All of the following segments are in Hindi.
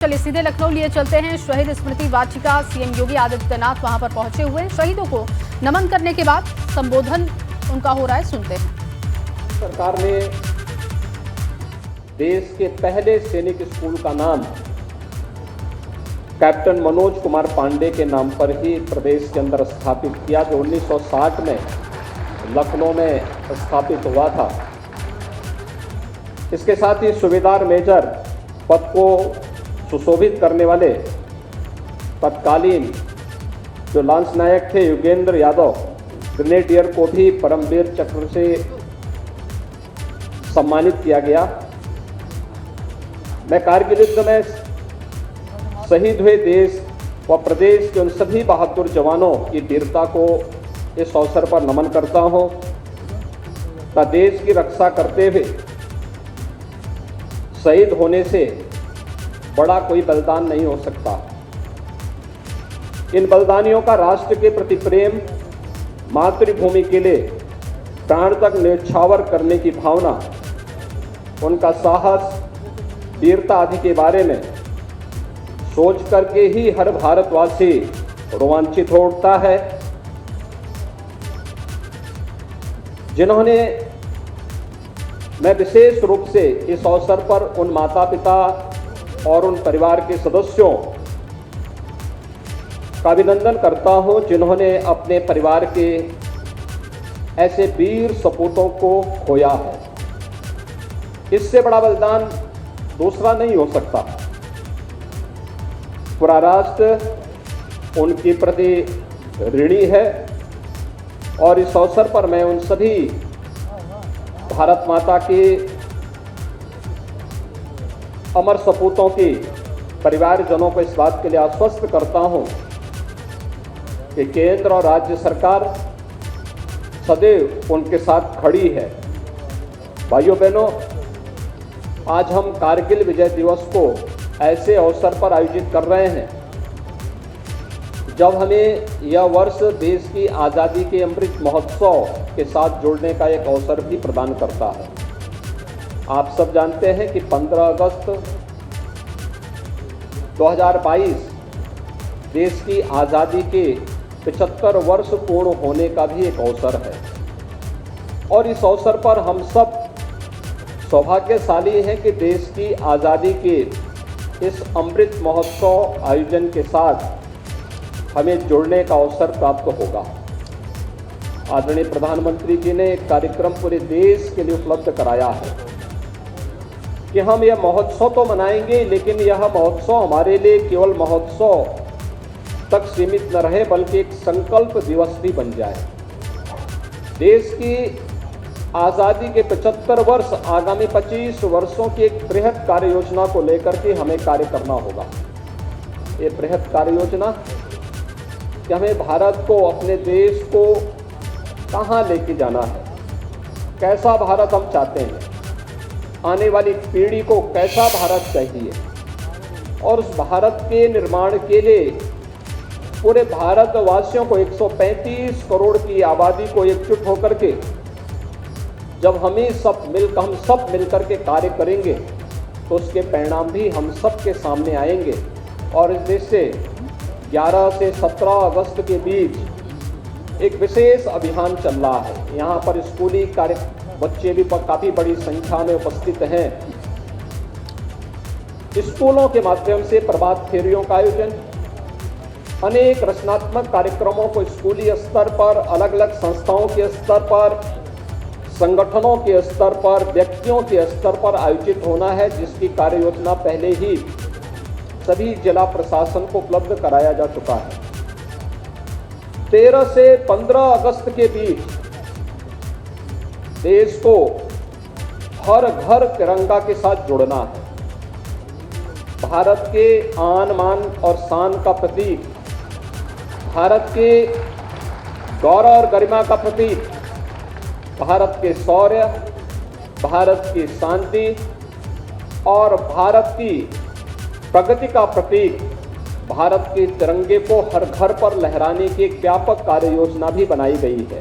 चलिए सीधे लखनऊ लिए चलते हैं। शहीद स्मृति वाटिका सीएम योगी आदित्यनाथ वहां पर पहुंचे हुए हैं। शहीदों को नमन करने के बाद संबोधन उनका हो रहा है, सुनते हैं। सरकार ने देश के पहले सैनिक स्कूल का नाम कैप्टन मनोज कुमार पांडे के नाम पर ही प्रदेश के अंदर स्थापित किया, जो 1960 में लखनऊ में स्थापित हुआ था। इसके साथ ही सूबेदार मेजर पद को सुशोभित करने वाले तत्कालीन जो लांस नायक थे युगेंद्र यादव ग्रेनेडियर को भी परमवीर चक्र से सम्मानित किया गया। मैं कारगिल युद्ध में शहीद हुए देश व प्रदेश के उन सभी बहादुर जवानों की वीरता को इस अवसर पर नमन करता हूं तथा देश की रक्षा करते हुए शहीद होने से बड़ा कोई बलिदान नहीं हो सकता। इन बलिदानियों का राष्ट्र के प्रति प्रेम, मातृभूमि के लिए प्राण तक न्यौछावर करने की भावना, उनका साहस, वीरता आदि के बारे में सोच करके ही हर भारतवासी रोमांचित हो उठता है। जिन्होंने मैं विशेष रूप से इस अवसर पर उन माता पिता और उन परिवार के सदस्यों का अभिनंदन करता हूं जिन्होंने अपने परिवार के ऐसे वीर सपूतों को खोया है। इससे बड़ा बलिदान दूसरा नहीं हो सकता। पूरा राष्ट्र उनके प्रति ऋणी है और इस अवसर पर मैं उन सभी भारत माता के अमर सपूतों के परिवारजनों को इस बात के लिए आश्वस्त करता हूं कि केंद्र और राज्य सरकार सदैव उनके साथ खड़ी है। भाइयों बहनों, आज हम कारगिल विजय दिवस को ऐसे अवसर पर आयोजित कर रहे हैं जब हमें यह वर्ष देश की आज़ादी के अमृत महोत्सव के साथ जुड़ने का एक अवसर भी प्रदान करता है। आप सब जानते हैं कि 15 अगस्त 2022 देश की आज़ादी के 75 वर्ष पूर्ण होने का भी एक अवसर है और इस अवसर पर हम सब सौभाग्यशाली हैं कि देश की आज़ादी के इस अमृत महोत्सव आयोजन के साथ हमें जुड़ने का अवसर प्राप्त होगा। आदरणीय प्रधानमंत्री जी ने एक कार्यक्रम पूरे देश के लिए उपलब्ध कराया है कि हम यह महोत्सव तो मनाएंगे, लेकिन यह महोत्सव हमारे लिए केवल महोत्सव तक सीमित न रहे बल्कि एक संकल्प दिवस भी बन जाए। देश की आज़ादी के 75 वर्ष, आगामी 25 वर्षों की एक बृहद कार्य योजना को लेकर के हमें कार्य करना होगा। ये बृहद कार्य योजना कि हमें भारत को, अपने देश को कहाँ लेके जाना है, कैसा भारत हम चाहते हैं, आने वाली पीढ़ी को कैसा भारत चाहिए और उस भारत के निर्माण के लिए पूरे भारतवासियों को 135 करोड़ की आबादी को एकजुट होकर के जब हम सब मिलकर के कार्य करेंगे तो उसके परिणाम भी हम सब के सामने आएंगे। और इस देश से 11 से 17 अगस्त के बीच एक विशेष अभियान चल रहा है। यहाँ पर स्कूली बच्चे भी काफ़ी बड़ी संख्या में उपस्थित हैं। स्कूलों के माध्यम से प्रभात फेरियों का आयोजन, अनेक रचनात्मक कार्यक्रमों को स्कूली स्तर पर, अलग अलग संस्थाओं के स्तर पर, संगठनों के स्तर पर, व्यक्तियों के स्तर पर आयोजित होना है, जिसकी कार्य योजना पहले ही सभी जिला प्रशासन को उपलब्ध कराया जा चुका है। 13 से 15 अगस्त के बीच देश को हर घर तिरंगा के साथ जोड़ना है। भारत के आन मान और शान का प्रतीक, भारत के गौरव और गरिमा का प्रतीक, भारत के शौर्य, भारत की शांति और भारत की प्रगति का प्रतीक, भारत के तिरंगे को हर घर पर लहराने की एक व्यापक कार्य योजना भी बनाई गई है।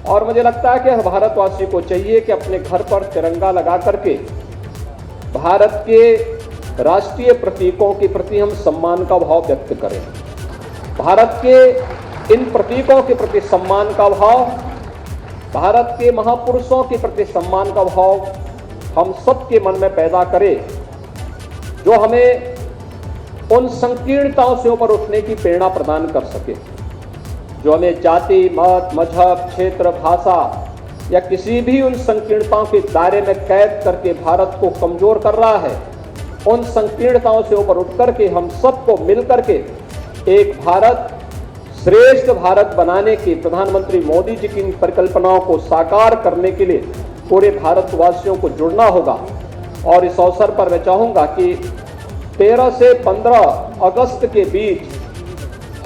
और मुझे लगता है कि हर भारतवासी को चाहिए कि अपने घर पर तिरंगा लगा करके भारत के राष्ट्रीय प्रतीकों के प्रति हम सम्मान का भाव व्यक्त करें। भारत के इन प्रतीकों के प्रति सम्मान का भाव, भारत के महापुरुषों के प्रति सम्मान का भाव हम सबके मन में पैदा करें, जो हमें उन संकीर्णताओं से ऊपर उठने की प्रेरणा प्रदान कर सके, जो हमें जाति, मत, मजहब, क्षेत्र, भाषा या किसी भी उन संकीर्णताओं के दायरे में कैद करके भारत को कमजोर कर रहा है। उन संकीर्णताओं से ऊपर उठ करके हम सबको मिल करके एक भारत, श्रेष्ठ भारत बनाने की प्रधानमंत्री मोदी जी की इन परिकल्पनाओं को साकार करने के लिए पूरे भारतवासियों को जुड़ना होगा। और इस अवसर पर मैं चाहूँगा कि 13 से 15 अगस्त के बीच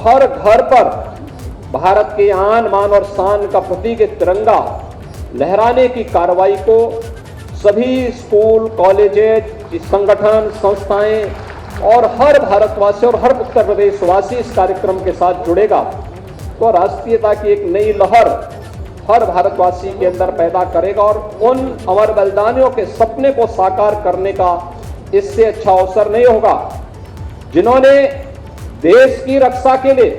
हर घर पर भारत के आन, मान और शान का प्रतीक तिरंगा लहराने की कार्रवाई को सभी स्कूल, कॉलेजेज, संगठन, संस्थाएं और हर भारतवासी और हर उत्तर प्रदेशवासी इस कार्यक्रम के साथ जुड़ेगा तो राष्ट्रीयता की एक नई लहर हर भारतवासी के अंदर पैदा करेगा और उन अमर बलिदानियों के सपने को साकार करने का इससे अच्छा अवसर नहीं होगा, जिन्होंने देश की रक्षा के लिए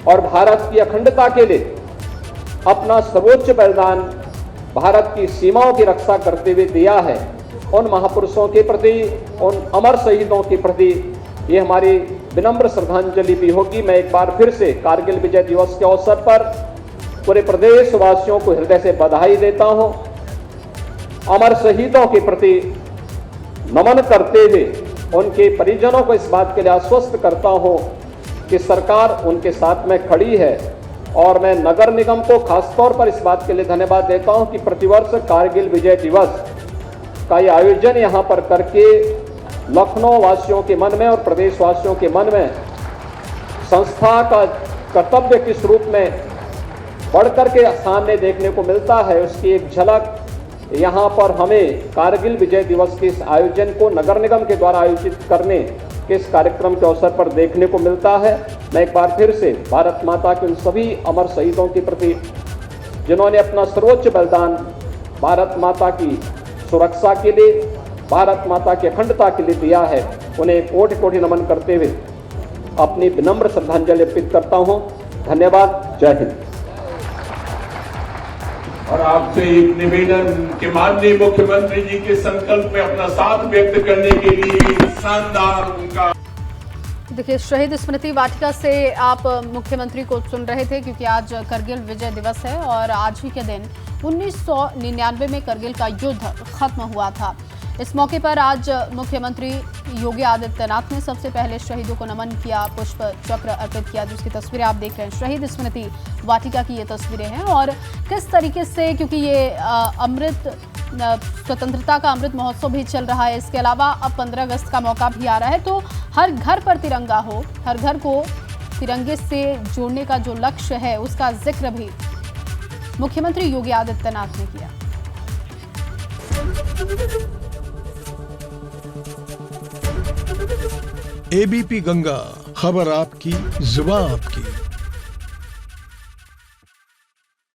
और भारत की अखंडता के लिए अपना सर्वोच्च बलिदान भारत की सीमाओं की रक्षा करते हुए दिया है। उन महापुरुषों के प्रति, उन अमर शहीदों के प्रति ये हमारी विनम्र श्रद्धांजलि भी होगी। मैं एक बार फिर से कारगिल विजय दिवस के अवसर पर पूरे प्रदेशवासियों को हृदय से बधाई देता हूं। अमर शहीदों के प्रति नमन करते हुए उनके परिजनों को इस बात के लिए आश्वस्त करता हूं कि सरकार उनके साथ में खड़ी है। और मैं नगर निगम को खासतौर पर इस बात के लिए धन्यवाद देता हूं कि प्रतिवर्ष कारगिल विजय दिवस का ये आयोजन यहां पर करके लखनऊ वासियों के मन में और प्रदेशवासियों के मन में संस्था का कर्तव्य किस रूप में बढ़कर के सामने देखने को मिलता है, उसकी एक झलक यहाँ पर हमें कारगिल विजय दिवस के इस आयोजन को नगर निगम के द्वारा आयोजित करने के इस कार्यक्रम के अवसर पर देखने को मिलता है। मैं एक बार फिर से भारत माता के उन सभी अमर शहीदों के प्रति जिन्होंने अपना सर्वोच्च बलिदान भारत माता की सुरक्षा के लिए, भारत माता की अखंडता के लिए दिया है, उन्हें कोटि कोटि नमन करते हुए अपनी विनम्र श्रद्धांजलि अर्पित करता हूँ। धन्यवाद। जय हिंद। और आपसे एक निवेदन कि माननीय मुख्यमंत्री जी के संकल्प में अपना साथ व्यक्त करने के लिए शानदार उनका। देखिए, शहीद स्मृति वाटिका से आप मुख्यमंत्री को सुन रहे थे क्योंकि आज करगिल विजय दिवस है और आज ही के दिन 1999 में करगिल का युद्ध खत्म हुआ था। इस मौके पर आज मुख्यमंत्री योगी आदित्यनाथ ने सबसे पहले शहीदों को नमन किया, पुष्प चक्र अर्पित किया, जिसकी तस्वीरें आप देख रहे हैं। शहीद स्मृति वाटिका की ये तस्वीरें हैं और किस तरीके से, क्योंकि ये स्वतंत्रता का अमृत महोत्सव भी चल रहा है, इसके अलावा अब 15 अगस्त का मौका भी आ रहा है, तो हर घर पर तिरंगा हो, हर घर को तिरंगे से जोड़ने का जो लक्ष्य है उसका जिक्र भी मुख्यमंत्री योगी आदित्यनाथ ने किया। एबीपी गंगा, खबर आपकी, जुबान आपकी।